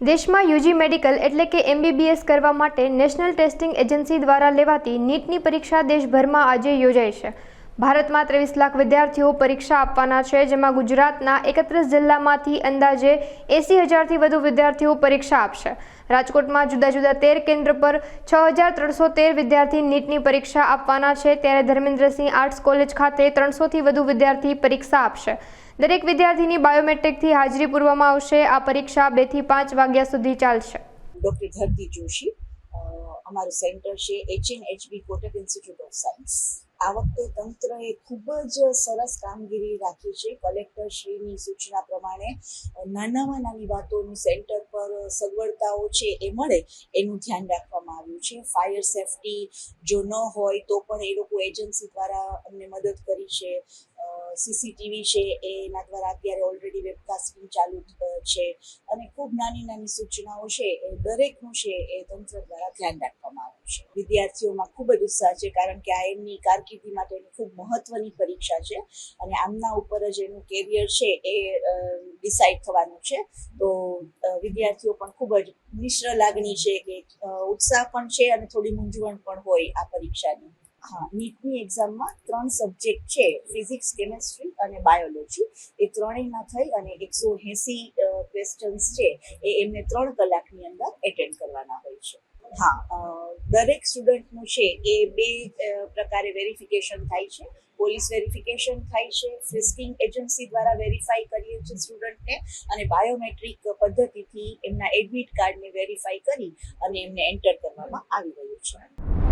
દેશમાં UG medical એટલે કે MBBS કરવા માટે નેશનલ ટેસ્ટિંગ એજન્સી દ્વારા લેવાતી નીટની પરીક્ષા દેશભરમાં આજે યોજાઈ છે। ભારતમાં 23 લાખ વિદ્યાર્થીઓ પરીક્ષા આપવાના છે, જેમાં ગુજરાતના 31 જિલ્લામાંથી અંદાજે 80,000થી વધુ વિદ્યાર્થીઓ પરીક્ષા આપશે। રાજકોટમાં જુદા જુદા 13 કેન્દ્ર પર 6,313 વિદ્યાર્થી નીટની પરીક્ષા આપવાના છે, ત્યારે ધર્મેન્દ્રસિંહ આર્ટ્સ કોલેજ ખાતે 300થી વધુ વિદ્યાર્થી પરીક્ષા આપશે। દરેક વિદ્યાર્થીની બાયોમેટ્રિકથી હાજરી પૂરવામાં આવશે। આ પરીક્ષા 2 થી 5 વાગ્યા સુધી ચાલશે। ડોક્ટર ધરતી જોશી, અમારું સેન્ટર છે HNHB Kotak institute of science. આ વખતે તંત્રએ ખૂબ જ સરસ કામગીરી રાખી છે। કલેક્ટરશ્રીની સૂચના પ્રમાણે નાનામાં નાની વાતોનું સેન્ટર પર સગવડતાઓ છે એ મળે એનું ધ્યાન રાખવામાં આવ્યું છે। ફાયર સેફટી જો ન હોય તો પણ એ લોકો એજન્સી દ્વારા અમને મદદ કરી છે। CCTV છે એના દ્વારા અત્યારે ઓલરેડી વેબકાસ્ટિંગ ચાલુ છે અને ખૂબ નાની નાની સૂચનાઓ છે એ દરેકનું છે એ તંત્ર દ્વારા ધ્યાન રાખવામાં આવ્યું છે। વિદ્યાર્થીઓમાં ખૂબ જ ઉત્સાહ છે, કારણ કે આ એમની કારકિર્દી માટેની ખૂબ મહત્વની પરીક્ષા છે અને આમના ઉપર જ એનું કેરિયર છે એ ડિસાઇડ થવાનું છે। તો વિદ્યાર્થીઓ પણ ખૂબ જ મિશ્ર લાગણી છે કે ઉત્સાહ પણ છે અને થોડી મૂંઝવણ પણ હોય આ પરીક્ષાની। હા, નીટની એક્ઝામમાં 3 સબ્જેક્ટ છે, ફિઝિક્સ, કેમેસ્ટ્રી અને બાયોલોજી। એ ત્રણેયમાં થઈ અને 180 ક્વેશ્ચન્સ છે એ એમને 3 કલાકની અંદર એટેન્ડ કરવાના હોય છે। હા, દરેક સ્ટુડન્ટનું છે એ 2 પ્રકારે વેરિફિકેશન થાય છે। પોલીસ વેરિફિકેશન થાય છે, ફ્રિસ્કિંગ એજન્સી દ્વારા વેરીફાઈ કરીએ છીએ સ્ટુડન્ટને, અને બાયોમેટ્રિક પદ્ધતિથી એમના એડમિટ કાર્ડને વેરીફાઈ કરી અને એમને એન્ટર કરવામાં આવી રહ્યું છે।